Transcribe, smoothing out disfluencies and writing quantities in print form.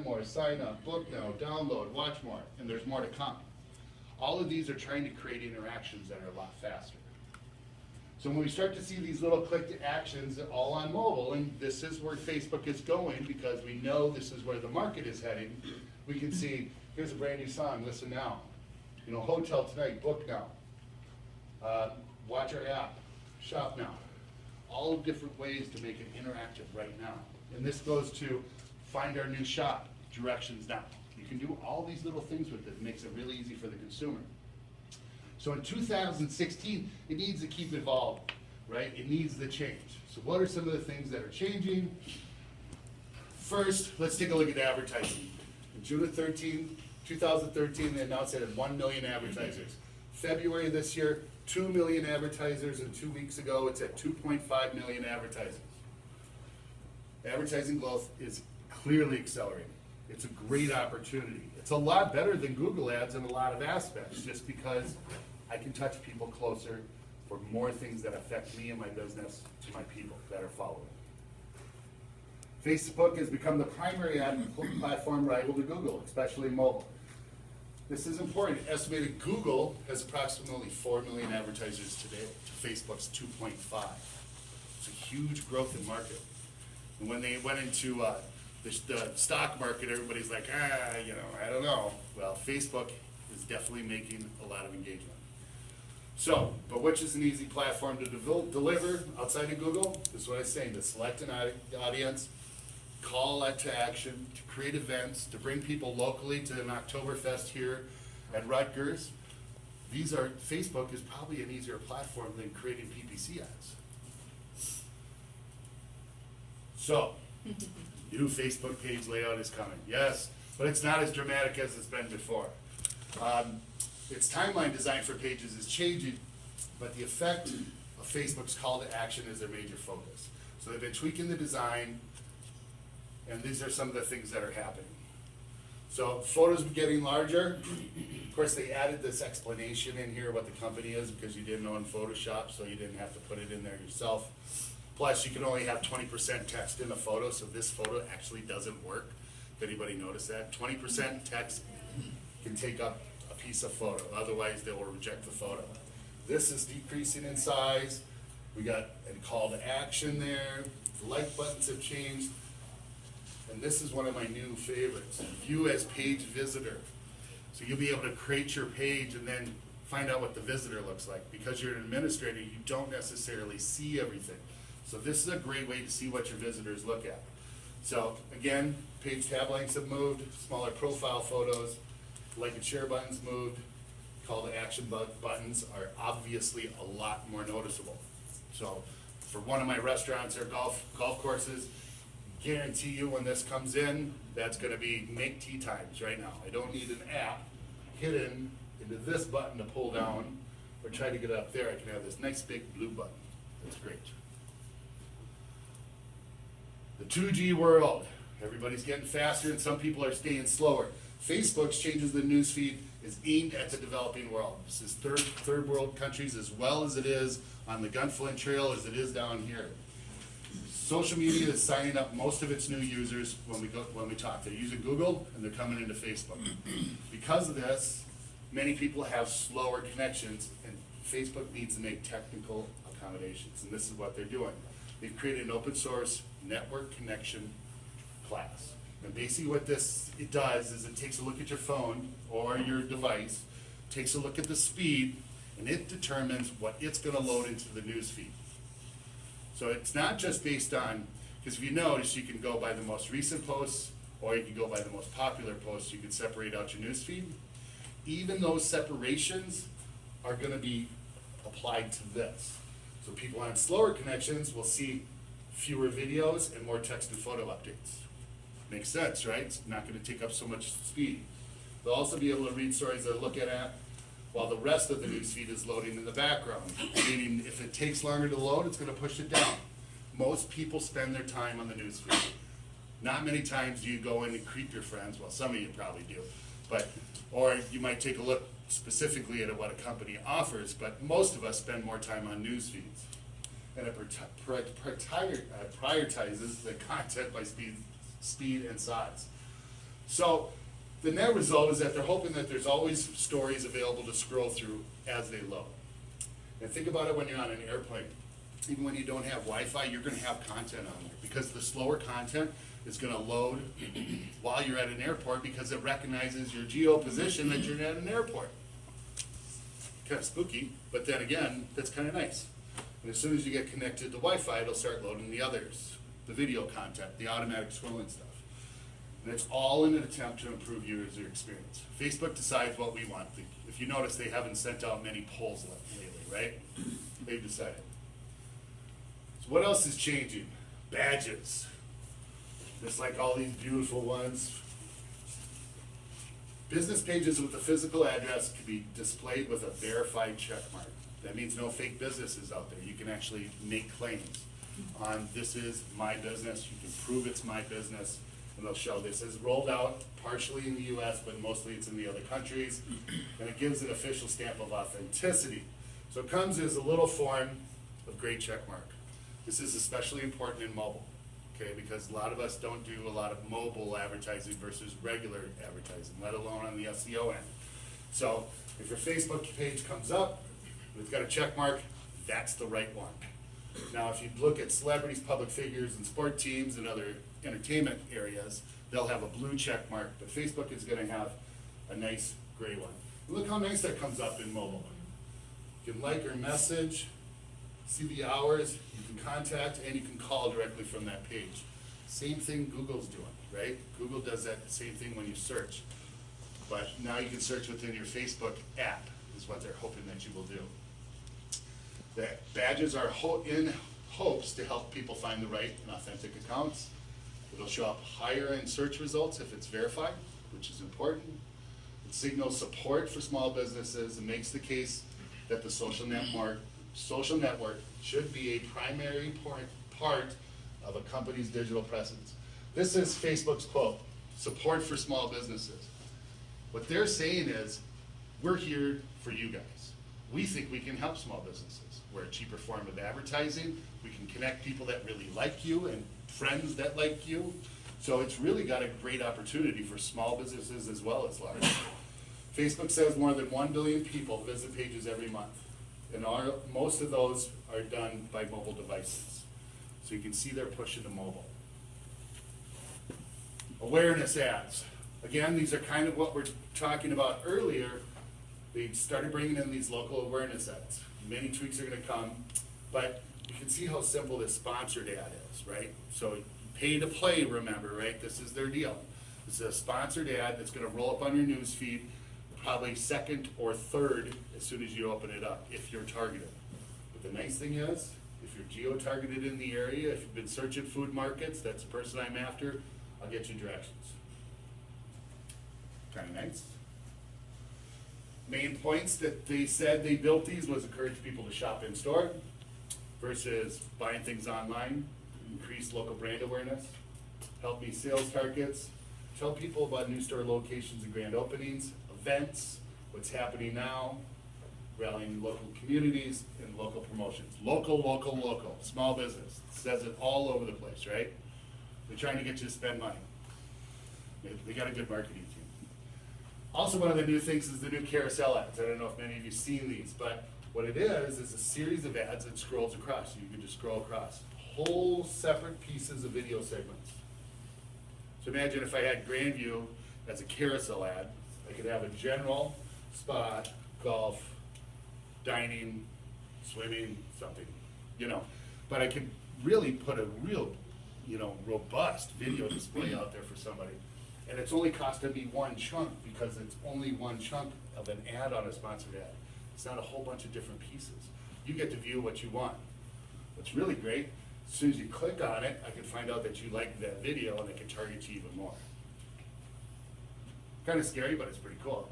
more, sign up, book now, download, watch more, and there's more to come. All of these are trying to create interactions that are a lot faster. So when we start to see these little click to actions all on mobile, and this is where Facebook is going because we know this is where the market is heading, we can see, here's a brand new song, listen now. You know, hotel tonight, book now. Watch our app, shop now. All different ways to make it interactive right now. And this goes to find our new shop, directions now. You can do all these little things with it. It makes it really easy for the consumer. So in 2016, it needs to keep evolving, right? It needs to change. So what are some of the things that are changing? First, let's take a look at advertising. In June of 2013, they announced it had 1 million advertisers. February this year, 2 million advertisers, and 2 weeks ago, it's at 2.5 million advertisers. Advertising growth is clearly accelerating. It's a great opportunity. It's a lot better than Google Ads in a lot of aspects, just because I can touch people closer for more things that affect me and my business to my people that are following. Facebook has become the primary ad platform rival to Google, especially mobile. This is important. Estimated Google has approximately 4 million advertisers today to Facebook's 2.5. It's a huge growth in market. And when they went into the stock market, everybody's like, I don't know. Well, Facebook is definitely making a lot of engagement. So, but which is an easy platform to deliver outside of Google? This is what I was saying, to select an audience, call it to action, to create events, to bring people locally to an Oktoberfest here at Rutgers. Facebook is probably an easier platform than creating PPC ads. So, new Facebook page layout is coming, yes, but it's not as dramatic as it's been before. Its timeline design for pages is changing, but the effect of Facebook's call to action is their major focus. So they've been tweaking the design, and these are some of the things that are happening. So photos are getting larger. Of course, they added this explanation in here what the company is because you didn't own Photoshop, so you didn't have to put it in there yourself. Plus, you can only have 20% text in a photo, so this photo actually doesn't work. If anybody noticed that, 20% text can take up a piece of photo. Otherwise, they will reject the photo. This is decreasing in size. We got a call to action there. The like buttons have changed. And this is one of my new favorites, view as page visitor. So you'll be able to create your page and then find out what the visitor looks like. Because you're an administrator, you don't necessarily see everything. So this is a great way to see what your visitors look at. So again, page tab lengths have moved, smaller profile photos, like and share buttons moved, call to action buttons are obviously a lot more noticeable. So for one of my restaurants or golf courses, guarantee you when this comes in, that's gonna be make tea times right now. I don't need an app hidden into this button to pull down or try to get it up there. I can have this nice big blue button. That's great. The 2G world. Everybody's getting faster and some people are staying slower. Facebook's changes the newsfeed is aimed at the developing world. This is third world countries as well as it is on the Gunflint Trail as it is down here. Social media is signing up most of its new users when we talk. They're using Google and they're coming into Facebook. Because of this, many people have slower connections and Facebook needs to make technical accommodations, and this is what they're doing. They've created an open source network connection class. And basically what it does is it takes a look at your phone or your device, takes a look at the speed, and it determines what it's going to load into the news feed. So it's not just based on, because if you notice, you can go by the most recent posts or you can go by the most popular posts. You can separate out your news feed. Even those separations are going to be applied to this. So people on slower connections will see fewer videos and more text and photo updates. Makes sense, right? It's not going to take up so much speed. They'll also be able to read stories they're looking at while the rest of the newsfeed is loading in the background. Meaning if it takes longer to load, it's going to push it down. Most people spend their time on the newsfeed. Not many times do you go in and creep your friends. Well, some of you probably do. Or you might take a look specifically at what a company offers, but most of us spend more time on news feeds. And it prioritizes the content by speed and size. So the net result is that they're hoping that there's always stories available to scroll through as they load. And think about it when you're on an airplane. Even when you don't have Wi-Fi, you're gonna have content on there, because the slower content is gonna load while you're at an airport, because it recognizes your geo position that you're at an airport. Kind of spooky, but then again, that's kind of nice. And as soon as you get connected to Wi-Fi, it'll start loading the others, the video content, the automatic scrolling stuff. And it's all in an attempt to improve user experience. Facebook decides what we want. If you notice, they haven't sent out many polls lately, right? They've decided. So what else is changing? Badges. Just like all these beautiful ones. Business pages with a physical address can be displayed with a verified check mark. That means no fake businesses out there. You can actually make claims on, this is my business, you can prove it's my business, and they'll show this is rolled out partially in the US, but mostly it's in the other countries, and it gives an official stamp of authenticity. So it comes as a little form of gray check mark. This is especially important in mobile, okay, because a lot of us don't do a lot of mobile advertising versus regular advertising, let alone on the SEO end. So if your Facebook page comes up, it's got a check mark, that's the right one. Now, if you look at celebrities, public figures, and sport teams and other entertainment areas, they'll have a blue check mark, but Facebook is gonna have a nice gray one. Look how nice that comes up in mobile. You can like or message, see the hours, you can contact, and you can call directly from that page. Same thing Google's doing, right? Google does that same thing when you search. But now you can search within your Facebook app, is what they're hoping that you will do. The badges are in hopes to help people find the right and authentic accounts. It'll show up higher in search results if it's verified, which is important. It signals support for small businesses and makes the case that the social network should be a primary part of a company's digital presence. This is Facebook's quote, support for small businesses. What they're saying is, we're here for you guys. We think we can help small businesses. We're a cheaper form of advertising. We can connect people that really like you and friends that like you. So it's really got a great opportunity for small businesses as well as large. Facebook says more than 1 billion people visit pages every month. And most of those are done by mobile devices. So you can see they're pushing to mobile. Awareness ads. Again, these are kind of what we're talking about earlier. They started bringing in these local awareness ads. Many tweaks are going to come, but you can see how simple this sponsored ad is, right? So pay to play, remember, right? This is their deal. This is a sponsored ad that's going to roll up on your news feed, probably second or third as soon as you open it up, if you're targeted. But the nice thing is, if you're geo-targeted in the area, if you've been searching food markets, that's the person I'm after, I'll get you directions. Kind of nice. Main points that they said they built these was encourage people to shop in store versus buying things online, increase local brand awareness, help meet sales targets, tell people about new store locations and grand openings, events, what's happening now, rallying local communities, and local promotions. Local, local, local, small business. It says it all over the place, right? They're trying to get you to spend money. They got a good marketing team. Also, one of the new things is the new carousel ads. I don't know if many of you have seen these, but what it is a series of ads that scrolls across. You can just scroll across whole separate pieces of video segments. So imagine if I had Grandview as a carousel ad, I could have a general, spa, golf, dining, swimming, something, but I could really put a real, robust video display out there for somebody. And it's only costing me one chunk because it's only one chunk of an ad on a sponsored ad. It's not a whole bunch of different pieces. You get to view what you want. What's really great, as soon as you click on it, I can find out that you like that video and I can target you even more. Kind of scary, but it's pretty cool.